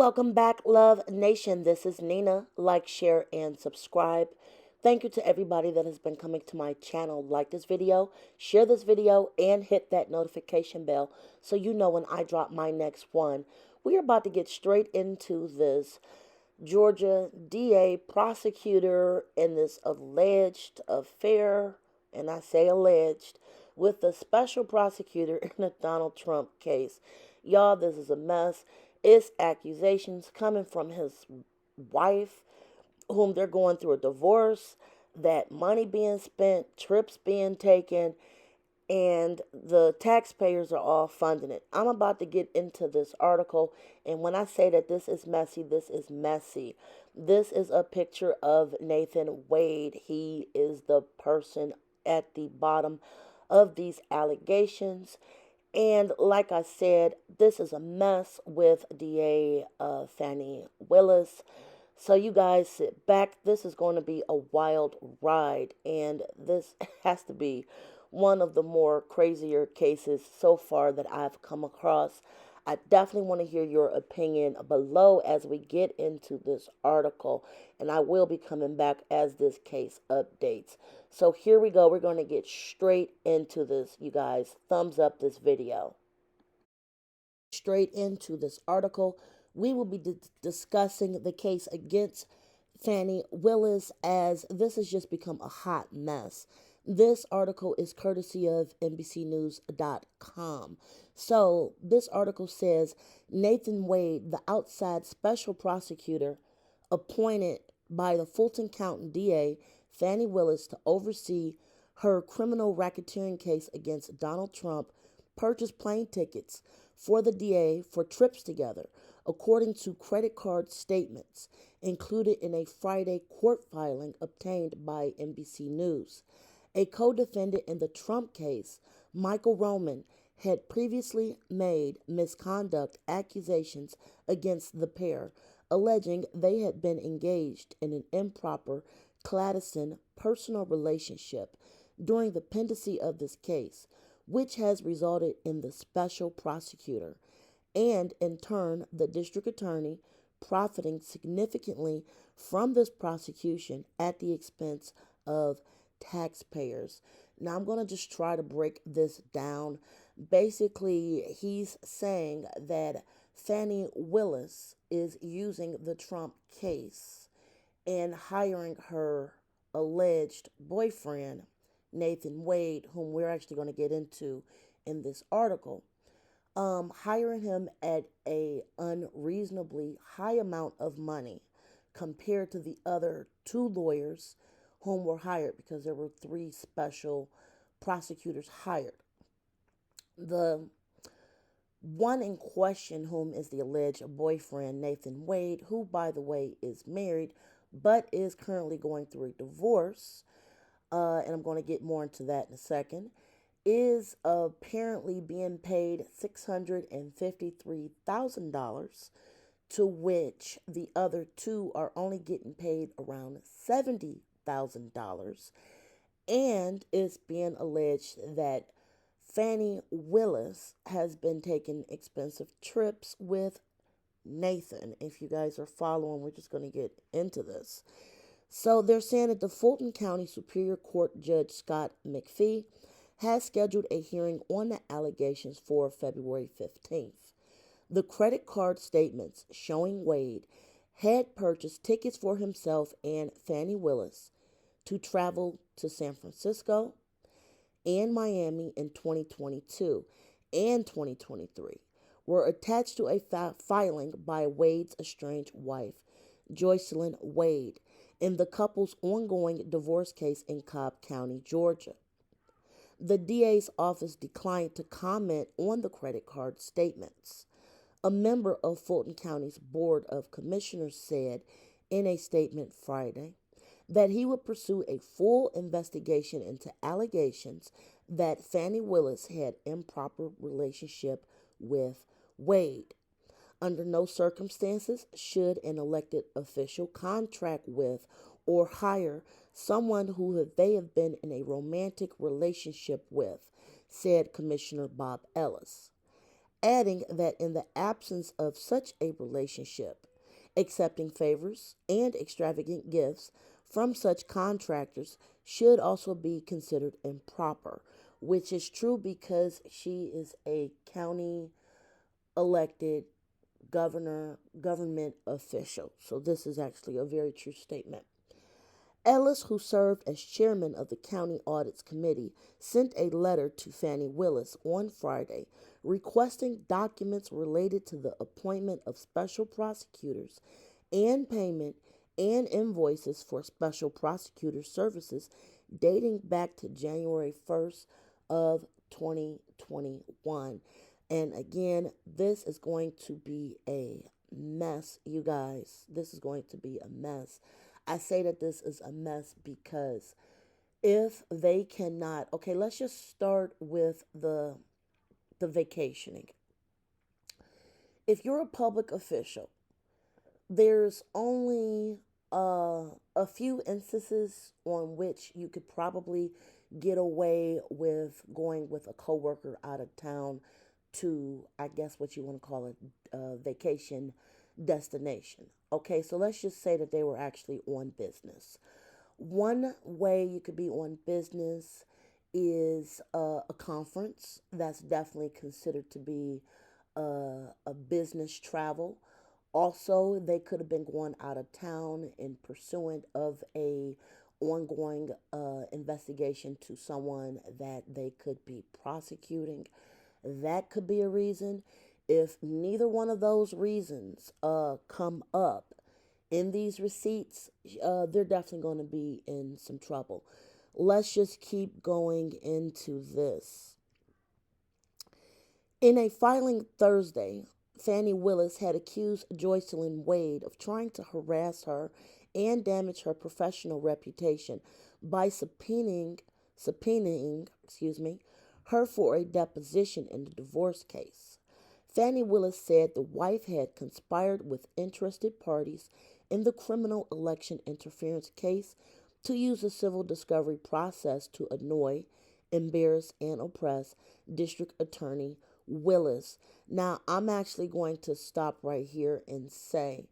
Welcome back, Love Nation. This is Nina. Like, share, and subscribe. Thank you to everybody that has been coming to my channel. Like this video, share this video, and hit that notification bell so you know when I drop my next one. We are about to get straight into this Georgia DA prosecutor in this alleged affair, and I say alleged, with the special prosecutor in the Donald Trump case. Y'all, this is a mess. It's accusations coming from his wife, whom they're going through a divorce, that money being spent, trips being taken, and the taxpayers are all funding it. I'm about to get into this article, and when I say that this is messy, this is messy. This is a picture of Nathan Wade. He is the person at the bottom of these allegations. And like I said, this is a mess with DA Fani Willis. So you guys sit back. This is going to be a wild ride, and this has to be one of the more crazier cases so far that I've come across. I definitely want to hear your opinion below as we get into this article, and I will be coming back as this case updates. So here we go. We're going to get straight into this, you guys. Thumbs up this video. Straight into this article. We will be discussing the case against Fani Willis, as this has just become a hot mess. This article is courtesy of NBCnews.com. So, this article says Nathan Wade, the outside special prosecutor appointed by the Fulton County DA, Fani Willis, to oversee her criminal racketeering case against Donald Trump, purchased plane tickets for the DA for trips together, according to credit card statements included in a Friday court filing obtained by NBC News. A co-defendant in the Trump case, Michael Roman, had previously made misconduct accusations against the pair, alleging they had been engaged in an improper, clandestine personal relationship during the pendency of this case, which has resulted in the special prosecutor and, in turn, the district attorney profiting significantly from this prosecution at the expense of taxpayers. Now, I'm going to just try to break this down. Basically, he's saying that Fani Willis is using the Trump case and hiring her alleged boyfriend, Nathan Wade, whom we're actually going to get into in this article, hiring him at a unreasonably high amount of money compared to the other two lawyers whom were hired, because there were three special prosecutors hired. The one in question, whom is the alleged boyfriend, Nathan Wade, who, by the way, is married but is currently going through a divorce, and I'm going to get more into that in a second, is apparently being paid $653,000, to which the other two are only getting paid around $70,000. And it's being alleged that Fani Willis has been taking expensive trips with Nathan. If you guys are following, we're just going to get into this. So they're saying that the Fulton County Superior Court Judge Scott McPhee has scheduled a hearing on the allegations for February 15th. The credit card statements showing Wade had purchased tickets for himself and Fani Willis to travel to San Francisco and Miami in 2022 and 2023 were attached to a filing by Wade's estranged wife, Joycelyn Wade, in the couple's ongoing divorce case in Cobb County, Georgia. The DA's office declined to comment on the credit card statements. A member of Fulton County's Board of Commissioners said in a statement Friday that he would pursue a full investigation into allegations that Fani Willis had improper relationship with Wade. Under no circumstances should an elected official contract with or hire someone who they have been in a romantic relationship with, said Commissioner Bob Ellis. adding that in the absence of such a relationship, accepting favors and extravagant gifts from such contractors should also be considered improper, which is true because she is a county elected government official. So this is actually a very true statement. Ellis, who served as chairman of the County Audits Committee, sent a letter to Fani Willis on Friday requesting documents related to the appointment of special prosecutors and payment and invoices for special prosecutor services dating back to January 1st of 2021. And again, this is going to be a mess, you guys. This is going to be a mess. I say that this is a mess because if they cannot, okay, let's just start with the vacationing. If you're a public official, there's only a few instances on which you could probably get away with going with a coworker out of town to, I guess, what you want to call a vacation destination. Okay, so let's just say that they were actually on business. One way you could be on business is a conference. That's definitely considered to be a business travel. Also, they could have been going out of town in pursuant of a ongoing investigation to someone that they could be prosecuting. That could be a reason. If neither one of those reasons come up in these receipts, they're definitely going to be in some trouble. Let's just keep going into this. In a filing Thursday, Fani Willis had accused Joycelyn Wade of trying to harass her and damage her professional reputation by subpoenaing her for a deposition in the divorce case. Fani Willis said the wife had conspired with interested parties in the criminal election interference case to use the civil discovery process to annoy, embarrass, and oppress District Attorney Willis. Now, I'm actually going to stop right here and say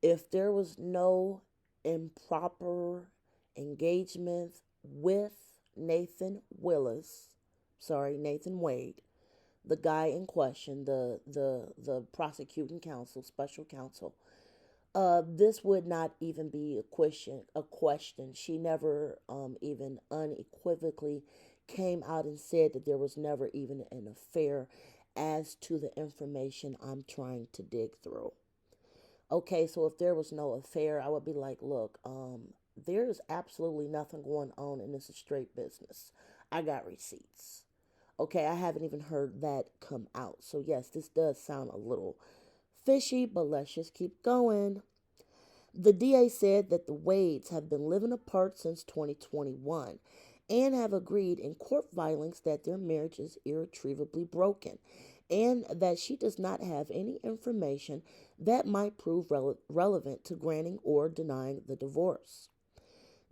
if there was no improper engagement with Nathan Wade, the guy in question, the prosecuting counsel, special counsel, this would not even be a question. She never even unequivocally came out and said that there was never even an affair as to the information I'm trying to dig through. Okay, so if there was no affair, I would be like, look, there's absolutely nothing going on, and this is straight business. I got receipts. Okay, I haven't even heard that come out. So, yes, this does sound a little fishy, but let's just keep going. The DA said that the Wades have been living apart since 2021 and have agreed in court filings that their marriage is irretrievably broken and that she does not have any information that might prove relevant to granting or denying the divorce.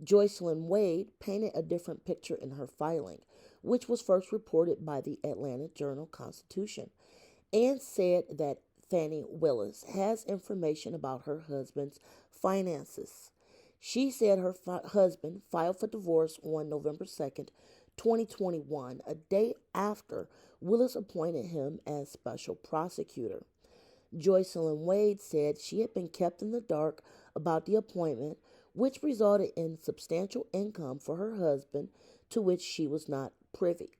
Joycelyn Wade painted a different picture in her filing, which was first reported by the Atlanta Journal Constitution, and said that Fani Willis has information about her husband's finances. She said her husband filed for divorce on November 2nd, 2021, a day after Willis appointed him as special prosecutor. Joycelyn Wade said she had been kept in the dark about the appointment, which resulted in substantial income for her husband to which she was not privy.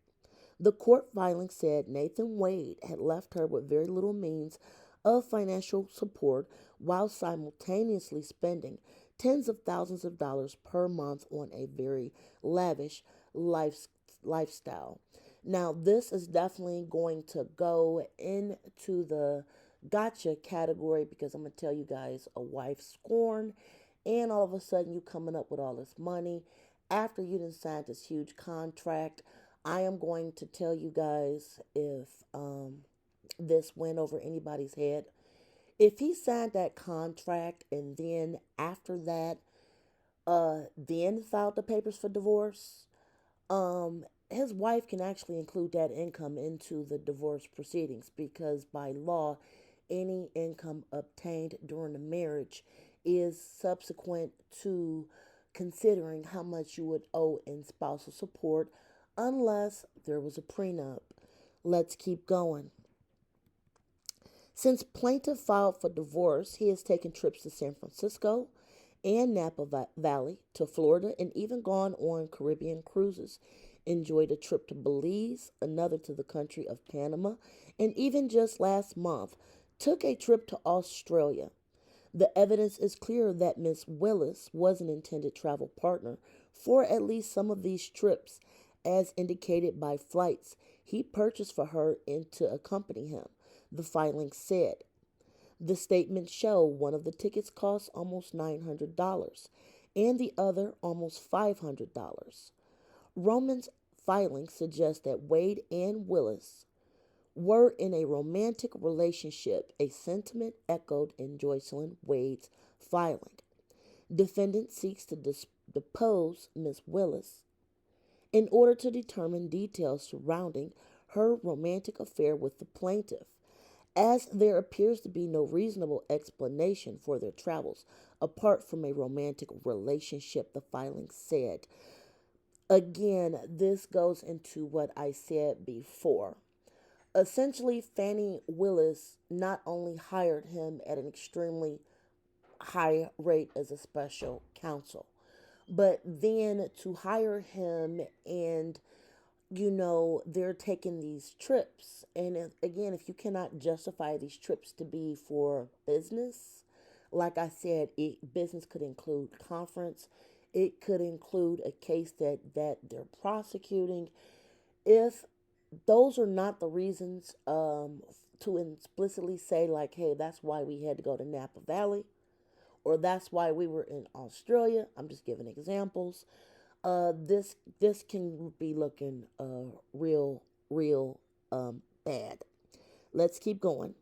The court filing said Nathan Wade had left her with very little means of financial support while simultaneously spending tens of thousands of dollars per month on a very lavish lifestyle. Now, this is definitely going to go into the gotcha category because I'm going to tell you guys a wife scorn, and all of a sudden you coming up with all this money after you done signed this huge contract. I am going to tell you guys if this went over anybody's head. If he signed that contract and then after that, then filed the papers for divorce, his wife can actually include that income into the divorce proceedings because by law, any income obtained during the marriage is subsequent to considering how much you would owe in spousal support unless there was a prenup. Let's keep going. Since plaintiff filed for divorce, he has taken trips to San Francisco and Napa Valley, to Florida, and even gone on Caribbean cruises. Enjoyed a trip to Belize, another to the country of Panama, and even just last month took a trip to Australia. The evidence is clear that Miss Willis was an intended travel partner for at least some of these trips, as indicated by flights he purchased for her and to accompany him, the filing said. The statements show one of the tickets cost almost $900 and the other almost $500. Roman's filing suggests that Wade and Willis were in a romantic relationship, a sentiment echoed in Joycelyn Wade's filing. Defendant seeks to depose Ms. Willis in order to determine details surrounding her romantic affair with the plaintiff, as there appears to be no reasonable explanation for their travels apart from a romantic relationship, the filing said. Again, this goes into what I said before. Essentially, Fani Willis not only hired him at an extremely high rate as a special counsel, but then to hire him and they're taking these trips. And again, if you cannot justify these trips to be for business, like I said, business could include conference, it could include a case that they're prosecuting. If those are not the reasons to explicitly say, like, hey, that's why we had to go to Napa Valley, or that's why we were in Australia. I'm just giving examples. This can be looking real bad. Let's keep going.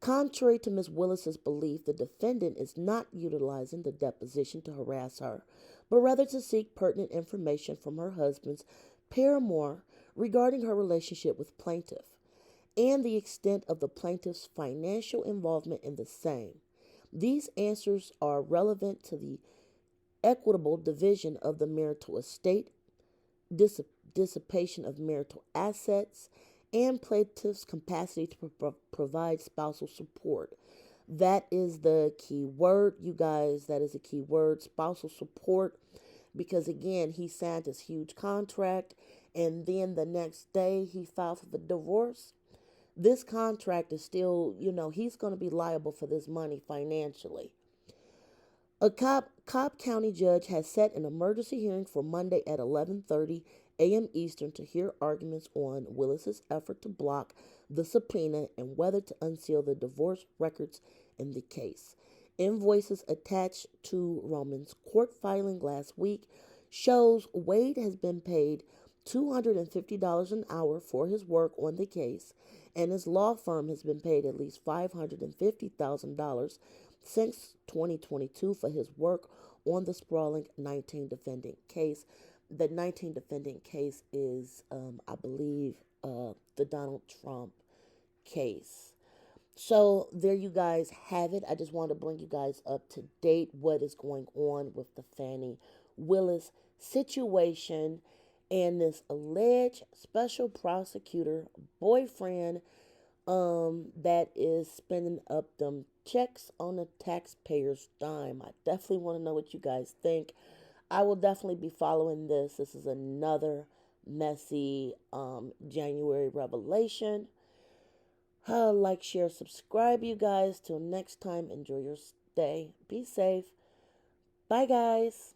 Contrary to Ms. Willis's belief, the defendant is not utilizing the deposition to harass her, but rather to seek pertinent information from her husband's paramour regarding her relationship with plaintiff and the extent of the plaintiff's financial involvement in the same. These answers are relevant to the equitable division of the marital estate, dissipation of marital assets, and plaintiff's capacity to provide spousal support. That is the key word, you guys. That is a key word, spousal support. Because again, he signed this huge contract, and then the next day he filed for the divorce. This contract is still, he's going to be liable for this money financially. A Cobb County judge has set an emergency hearing for Monday at 11:30 a.m. Eastern to hear arguments on Willis's effort to block the subpoena and whether to unseal the divorce records in the case. Invoices attached to Roman's court filing last week shows Wade has been paid $250 an hour for his work on the case, and his law firm has been paid at least $550,000 since 2022 for his work on the sprawling 19 defendant case. The 19 defendant case is, I believe, the Donald Trump case. So there you guys have it. I just want to bring you guys up to date what is going on with the Fani Willis situation and this alleged special prosecutor boyfriend that is spending up them checks on the taxpayer's dime. I definitely want to know what you guys think. I will definitely be following this. This is another messy January revelation. Like, share, subscribe, you guys. Till next time, enjoy your day. Be safe. Bye, guys.